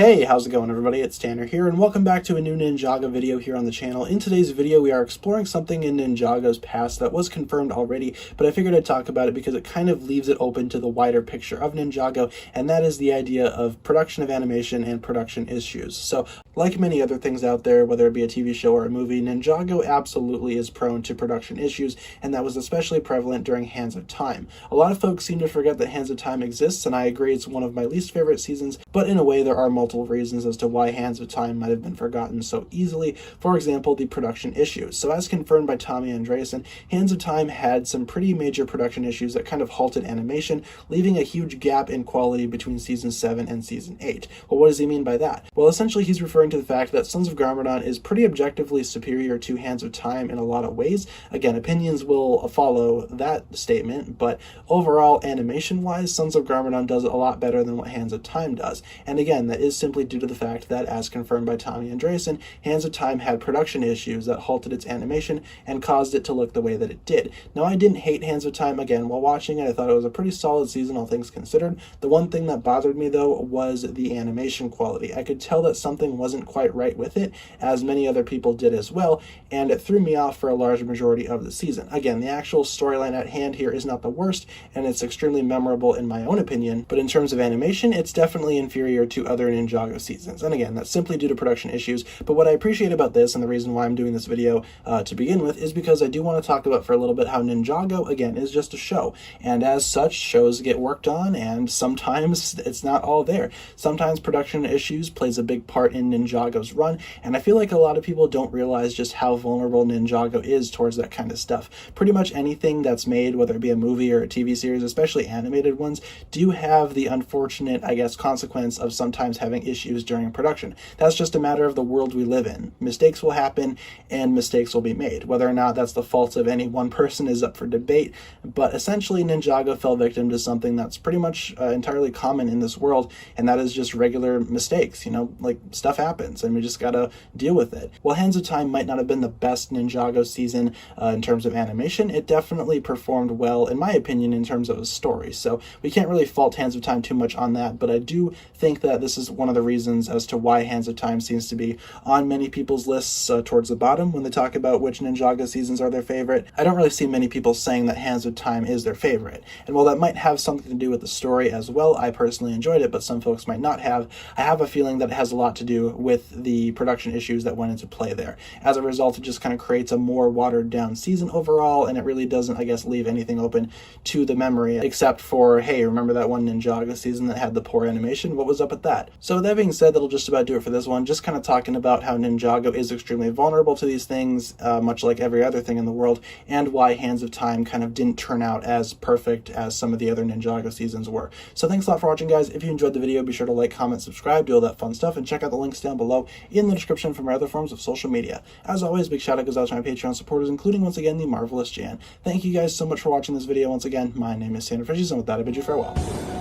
Hey, how's it going everybody? It's Tanner here and welcome back to a new Ninjago video here on the channel. In today's video we are exploring something in Ninjago's past that was confirmed already, but I figured I'd talk about it because it kind of leaves it open to the wider picture of Ninjago, and that is the idea of production of animation and production issues. So like many other things out there, whether it be a TV show or a movie, Ninjago absolutely is prone to production issues, and that was especially prevalent during Hands of Time. A lot of folks seem to forget that Hands of Time exists, and I agree it's one of my least favorite seasons, but in a way there are multiple reasons as to why Hands of Time might have been forgotten so easily. For example, the production issues. So as confirmed by Tommy Andreasen, Hands of Time had some pretty major production issues that kind of halted animation, leaving a huge gap in quality between Season 7 and Season 8. Well, what does he mean by that? Well, essentially he's referring to the fact that Sons of Garmadon is pretty objectively superior to Hands of Time in a lot of ways. Again, opinions will follow that statement, but overall, animation-wise, Sons of Garmadon does it a lot better than what Hands of Time does. And again, that is simply due to the fact that, as confirmed by Tommy Andreasen, Hands of Time had production issues that halted its animation and caused it to look the way that it did. Now, I didn't hate Hands of Time. Again, while watching it, I thought it was a pretty solid season, all things considered. The one thing that bothered me, though, was the animation quality. I could tell that something wasn't quite right with it, as many other people did as well, and it threw me off for a large majority of the season. Again, the actual storyline at hand here is not the worst, and it's extremely memorable in my own opinion, but in terms of animation, it's definitely inferior to other Ninjago seasons. And again, that's simply due to production issues. But what I appreciate about this, and the reason why I'm doing this video to begin with, is because I do want to talk about for a little bit how Ninjago, again, is just a show. And as such, shows get worked on, and sometimes it's not all there. Sometimes production issues plays a big part in Ninjago's run, and I feel like a lot of people don't realize just how vulnerable Ninjago is towards that kind of stuff. Pretty much anything that's made, whether it be a movie or a TV series, especially animated ones, do have the unfortunate, I guess, consequence of sometimes having issues during production. That's just a matter of the world we live in. Mistakes will happen and mistakes will be made. Whether or not that's the fault of any one person is up for debate, but essentially Ninjago fell victim to something that's pretty much entirely common in this world, and that is just regular mistakes. You know, like, stuff happens and we just gotta deal with it. While Hands of Time might not have been the best Ninjago season in terms of animation, it definitely performed well, in my opinion, in terms of a story. So we can't really fault Hands of Time too much on that, but I do think that this is one of the reasons as to why Hands of Time seems to be on many people's lists towards the bottom when they talk about which Ninjago seasons are their favorite. I don't really see many people saying that Hands of Time is their favorite. And while that might have something to do with the story as well, I personally enjoyed it, but some folks might not have. I have a feeling that it has a lot to do with the production issues that went into play there. As a result, it just kind of creates a more watered down season overall, and it really doesn't, I guess, leave anything open to the memory, except for, hey, remember that one Ninjago season that had the poor animation? What was up with that? So with that being said, that'll just about do it for this one. Just kind of talking about how Ninjago is extremely vulnerable to these things, much like every other thing in the world, and why Hands of Time kind of didn't turn out as perfect as some of the other Ninjago seasons were. So thanks a lot for watching, guys. If you enjoyed the video, be sure to like, comment, subscribe, do all that fun stuff, and check out the links down below in the description for my other forms of social media. As always, big shout out goes out to my Patreon supporters, including, once again, the marvelous Jan. Thank you guys so much for watching this video. Once again, my name is TannerFishies, and with that, I bid you farewell.